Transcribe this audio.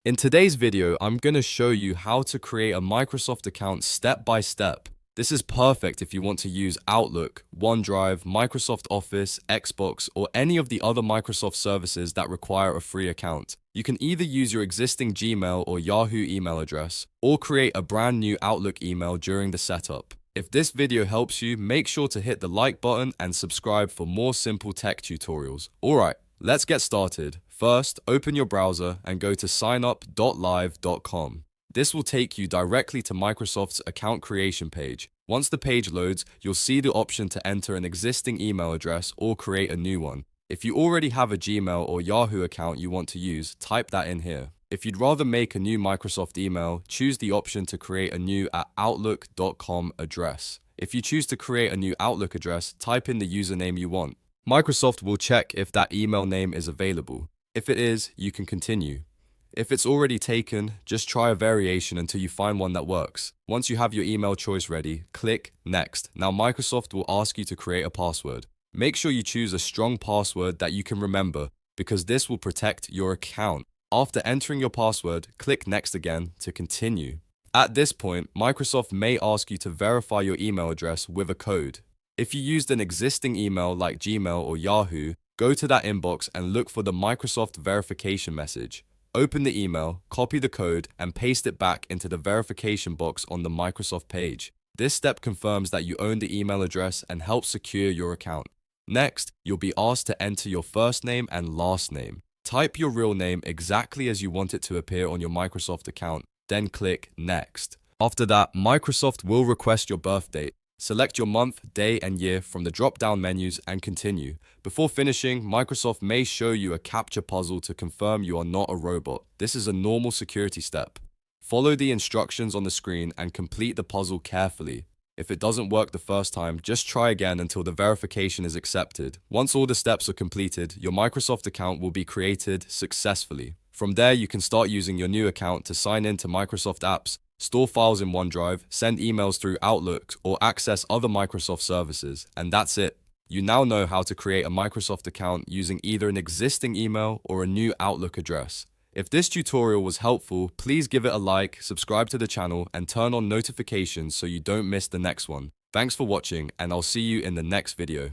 In today's video, I'm going to show you how to create a Microsoft account step by step. This is perfect if you want to use Outlook, OneDrive, Microsoft Office, Xbox, or any of the other Microsoft services that require a free account. You can either use your existing Gmail or Yahoo email address, or create a brand new Outlook email during the setup. If this video helps you, make sure to hit the like button and subscribe for more simple tech tutorials. Alright, let's get started. First, open your browser and go to signup.live.com. This will take you directly to Microsoft's account creation page. Once the page loads, you'll see the option to enter an existing email address or create a new one. If you already have a Gmail or Yahoo account you want to use, type that in here. If you'd rather make a new Microsoft email, choose the option to create a new @outlook.com address. If you choose to create a new Outlook address, type in the username you want. Microsoft will check if that email name is available. If it is, you can continue. If it's already taken, just try a variation until you find one that works. Once you have your email choice ready, click Next. Now Microsoft will ask you to create a password. Make sure you choose a strong password that you can remember, because this will protect your account. After entering your password, click Next again to continue. At this point, Microsoft may ask you to verify your email address with a code. If you used an existing email like Gmail or Yahoo, go to that inbox and look for the Microsoft verification message. Open the email, copy the code, and paste it back into the verification box on the Microsoft page. This step confirms that you own the email address and helps secure your account. Next, you'll be asked to enter your first name and last name. Type your real name exactly as you want it to appear on your Microsoft account, then click Next. After that, Microsoft will request your birth date. Select your month, day, and year from the drop-down menus and continue. Before finishing, Microsoft may show you a Captcha puzzle to confirm you are not a robot. This is a normal security step. Follow the instructions on the screen and complete the puzzle carefully. If it doesn't work the first time, just try again until the verification is accepted. Once all the steps are completed, your Microsoft account will be created successfully. From there, you can start using your new account to sign in to Microsoft apps, store files in OneDrive, send emails through Outlook, or access other Microsoft services. And that's it. You now know how to create a Microsoft account using either an existing email or a new Outlook address. If this tutorial was helpful, please give it a like, subscribe to the channel, and turn on notifications so you don't miss the next one. Thanks for watching, and I'll see you in the next video.